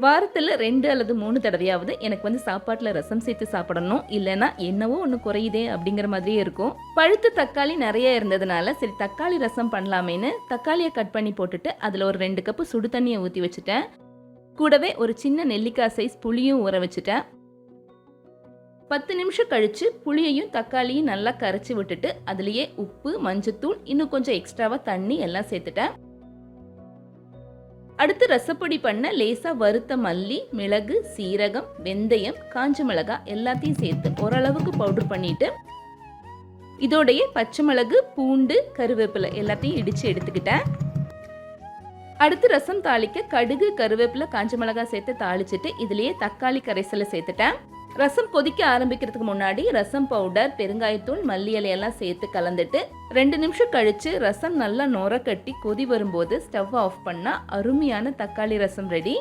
வாரத்தில் 2 அல்லது 3 தடவையாவது எனக்கு சாப்பாட்டில் ரசம் சேர்த்து சாப்பிடணும், இல்லைன்னா என்னவோ ஒன்று குறையுதே அப்படிங்கிற மாதிரியே இருக்கும். பழுத்த தக்காளி நிறைய இருந்ததுனால சரி தக்காளி ரசம் பண்ணலாமேன்னு தக்காளியை கட் பண்ணி போட்டுட்டு அதில் ஒரு 2 கப்பு சுடு தண்ணியை ஊற்றி வச்சுட்டேன். கூடவே ஒரு சின்ன நெல்லிக்காய் சைஸ் புளியும் ஊற வச்சுட்டேன். 10 நிமிஷம் கழித்து புளியையும் தக்காளியும் நல்லா கரைச்சி விட்டுட்டு அதுலேயே உப்பு, மஞ்சத்தூள், இன்னும் கொஞ்சம் எக்ஸ்ட்ராவாக தண்ணி எல்லாம் சேர்த்துட்டேன். அடுத்து ரசப்பொடி பண்ண லேசாக வறுத்த மல்லி, மிளகு, சீரகம், வெந்தயம், காஞ்ச மிளகாய் எல்லாத்தையும் சேர்த்து ஓரளவுக்கு பவுடர் பண்ணிட்டு இதோடைய பச்சை மிளகு, பூண்டு, கருவேப்பிலை எல்லாத்தையும் இடித்து எடுத்துக்கிட்டேன். அடுத்து ரசம் தாளிக்க கடுகு, கருவேப்பிலை, காஞ்ச மிளகாய் சேர்த்து தாளிச்சிட்டு இதுலேயே தக்காளி கரைசலை சேர்த்துட்டேன். ரசம் கொதிக்க ஆரம்பிக்கிறதுக்கு முன்னாடி ரசம் பவுடர், பெருங்காயத்தூள், மல்லி இலையெல்லாம் சேர்த்து கலந்துட்டு 2 நிமிஷம் கழித்து ரசம் நல்லா நொர கட்டி கொதி வரும்போது ஸ்டவ் ஆஃப் பண்ணால் அருமையான தக்காளி ரசம் ரெடி.